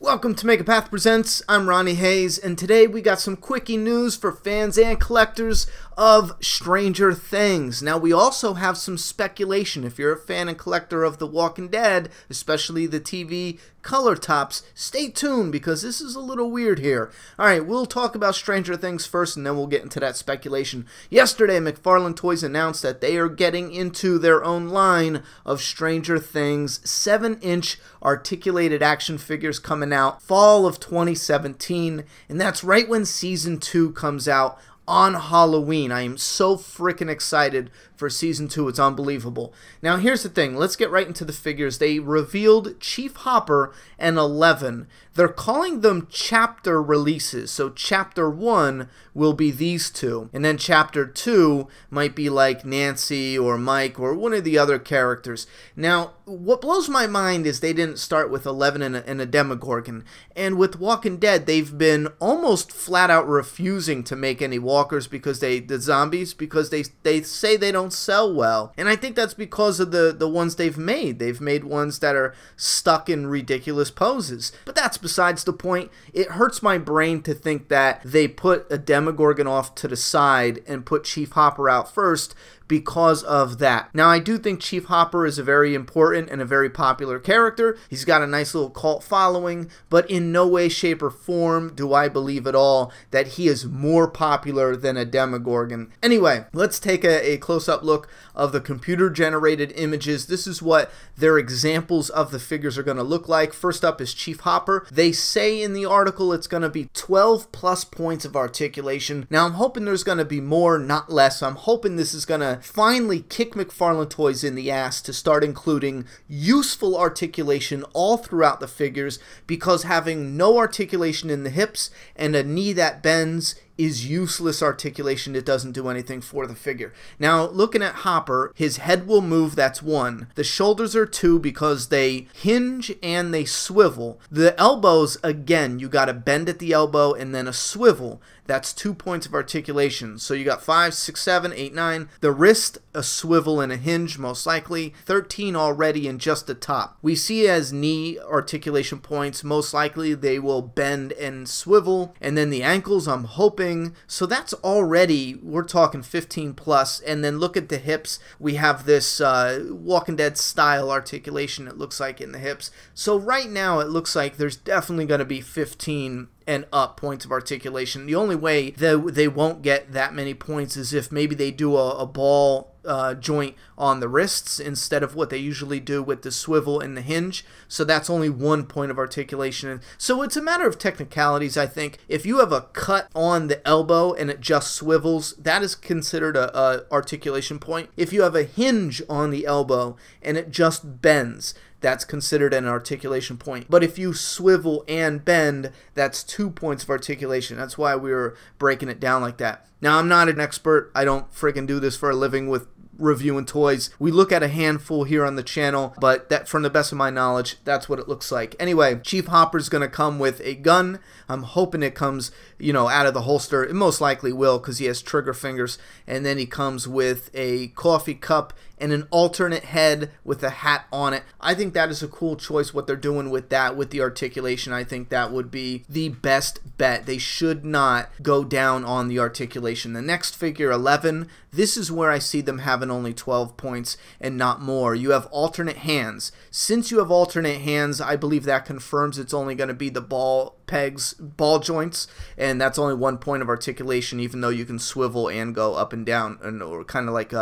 Welcome to Make a Path Presents. I'm Ronnie Hayes, and today we got some quickie news for fans and collectors of Stranger Things. Now, we also have some speculation. If you're a fan and collector of The Walking Dead, especially the TV color tops, stay tuned because this is a little weird here. Alright, we'll talk about Stranger Things first, and then we'll get into that speculation. Yesterday, McFarlane Toys announced that they are getting into their own line of Stranger Things 7-inch articulated action figures coming out fall of 2017, and that's right when Season 2 comes out on Halloween. I am so freaking excited for Season 2. It's unbelievable. Now, here's the thing. Let's get right into the figures. They revealed Chief Hopper and 11. They're calling them chapter releases. So Chapter 1 will be these two. And then Chapter 2 might be like Nancy or Mike or one of the other characters. Now, what blows my mind is they didn't start with 11 and a Demogorgon. And with Walking Dead, they've been almost flat out refusing to make any walkers because the zombies, because they say they don't sell well. And I think that's because of the ones they've made. They've made ones that are stuck in ridiculous poses. But that's besides the point. It hurts my brain to think that they put a Demogorgon off to the side and put Chief Hopper out first because of that. Now, I do think Chief Hopper is a very important and a very popular character. He's got a nice little cult following, but in no way, shape, or form do I believe at all that he is more popular than a Demogorgon. Anyway, let's take a close-up look of the computer-generated images. This is what their examples of the figures are going to look like. First up is Chief Hopper. They say in the article it's going to be 12 plus points of articulation. Now, I'm hoping there's going to be more, not less. I'm hoping this is going to finally kick McFarlane Toys in the ass to start including useful articulation all throughout the figures, because having no articulation in the hips and a knee that bends is useless articulation. It doesn't do anything for the figure. Now, looking at Hopper, his head will move, that's 1. The shoulders are 2 because they hinge and they swivel. The elbows, again, you got a bend at the elbow and then a swivel. That's 2 points of articulation. So you got 5, 6, 7, 8, 9. The wrist, a swivel and a hinge, most likely. 13 already in just the top. We see as knee articulation points, most likely they will bend and swivel. And then the ankles, I'm hoping. So that's already, we're talking 15 plus. And then look at the hips. We have this Walking Dead style articulation, it looks like, in the hips. So right now it looks like there's definitely going to be 15 and up points of articulation. The only way they won't get that many points is if maybe they do a ball joint on the wrists instead of what they usually do with the swivel and the hinge. So that's only 1 point of articulation. So it's a matter of technicalities, I think. If you have a cut on the elbow and it just swivels, that is considered a articulation point. If you have a hinge on the elbow and it just bends, that's considered an articulation point. But if you swivel and bend, that's 2 points of articulation. That's why we were breaking it down like that. Now, I'm not an expert. I don't freaking do this for a living with reviewing toys. We look at a handful here on the channel, but that, from the best of my knowledge, that's what it looks like. Anyway, Chief Hopper's gonna come with a gun. I'm hoping it comes, you know, out of the holster. It most likely will because he has trigger fingers. And then he comes with a coffee cup and an alternate head with a hat on it. I think that is a cool choice, what they're doing with that, with the articulation. I think that would be the best bet. They should not go down on the articulation. The next figure, 11, this is where I see them having only 12 points and not more. You have alternate hands. Since you have alternate hands, I believe that confirms it's only going to be the ball pegs, ball joints, and that's only 1 point of articulation, even though you can swivel and go up and down, or kind of like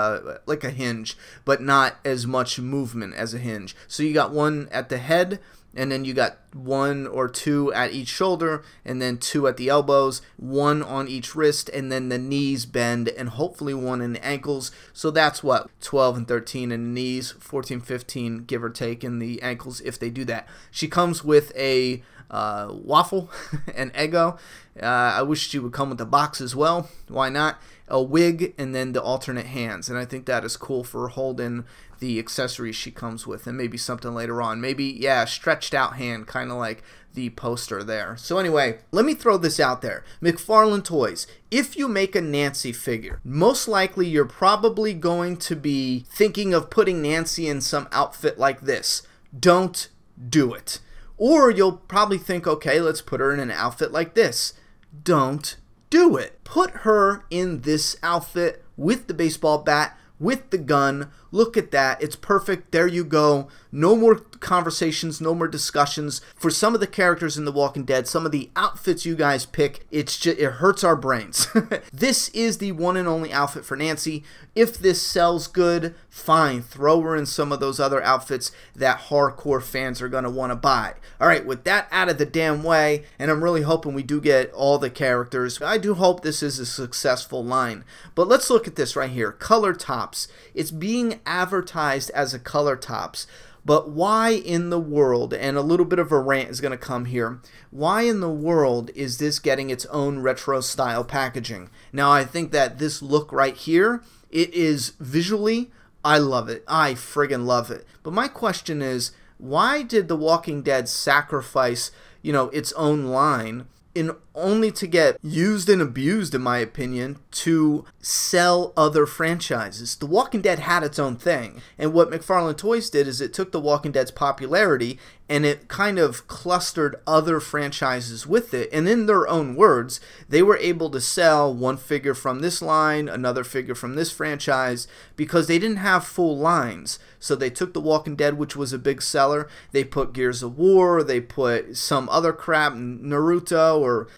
a hinge, but not as much movement as a hinge. So you got 1 at the head, and then you got 1 or 2 at each shoulder, and then 2 at the elbows, 1 on each wrist, and then the knees bend, and hopefully 1 in the ankles. So that's what, 12 and 13 in the knees, 14, 15, give or take, in the ankles if they do that. She comes with a waffle, an Eggo. I wish she would come with a box as well. Why not? A wig, and then the alternate hands. And I think that is cool for holding the accessories she comes with, and maybe something later on. Maybe, yeah, stretched out hand, kind of like the poster there. So anyway, let me throw this out there. McFarlane Toys, if you make a Nancy figure, most likely you're probably going to be thinking of putting Nancy in some outfit like this. Don't do it. Or you'll probably think, okay, let's put her in an outfit like this. Don't do it. Put her in this outfit with the baseball bat, with the gun. Look at that. It's perfect. There you go. No more conversations, no more discussions. For some of the characters in The Walking Dead, some of the outfits you guys pick, it hurts our brains. This is the one and only outfit for Nancy. If this sells good, fine. Throw her in some of those other outfits that hardcore fans are going to want to buy. All right, with that out of the damn way, and I'm really hoping we do get all the characters. I do hope this is a successful line. But let's look at this right here. Color tops. It's being advertised as a color tops. But why in the world, and a little bit of a rant is going to come here, why in the world is this getting its own retro style packaging? Now, I think that this look right here, it is visually, I love it. I friggin' love it. But my question is, why did The Walking Dead sacrifice, its own line in only to get used and abused, in my opinion, to sell other franchises? The Walking Dead had its own thing, and what McFarlane Toys did is it took The Walking Dead's popularity and it kind of clustered other franchises with it, and in their own words, they were able to sell one figure from this line, another figure from this franchise, because they didn't have full lines. So they took The Walking Dead, which was a big seller, they put Gears of War, they put some other crap, Naruto, or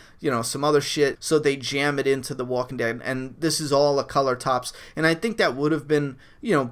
some other shit, so they jam it into The Walking Dead, and this is all a color tops, and I think that would have been,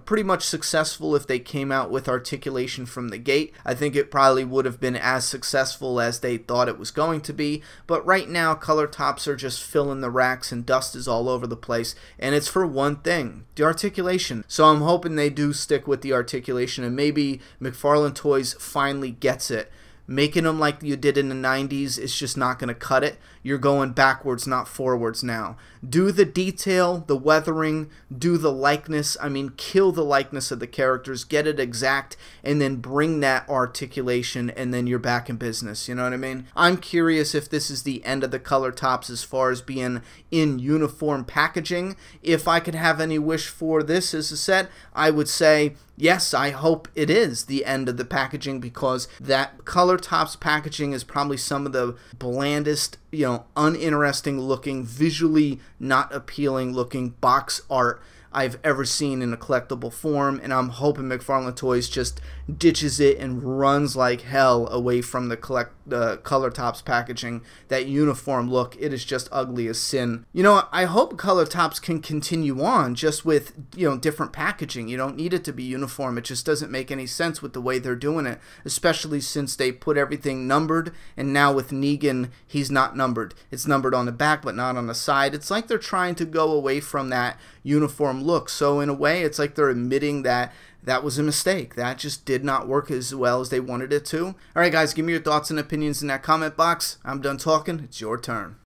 pretty much successful if they came out with articulation from the gate. I think it probably would have been as successful as they thought it was going to be, but right now, color tops are just filling the racks, and dust is all over the place, and it's for one thing, the articulation. So I'm hoping they do stick with the articulation, and maybe McFarlane Toys finally gets it. Making them like you did in the 90s is just not going to cut it. You're going backwards, not forwards now. Do the detail, the weathering, do the likeness. I mean, kill the likeness of the characters, get it exact, and then bring that articulation, and then you're back in business. You know what I mean? I'm curious if this is the end of the color tops as far as being in uniform packaging. If I could have any wish for this as a set, I would say, yes, I hope it is the end of the packaging, because that color tops packaging is probably some of the blandest, uninteresting looking, visually not appealing looking box art I've ever seen in a collectible form, and I'm hoping McFarlane Toys just ditches it and runs like hell away from the color tops packaging. That uniform look, it is just ugly as sin. I hope color tops can continue on just with different packaging. You don't need it to be uniform. It just doesn't make any sense with the way they're doing it, especially since they put everything numbered, and now with Negan, he's not numbered. It's numbered on the back but not on the side. It's like they're trying to go away from that uniform look. So in a way, it's like they're admitting that that was a mistake. That just did not work as well as they wanted it to. Alright guys, give me your thoughts and opinions in that comment box. I'm done talking. It's your turn.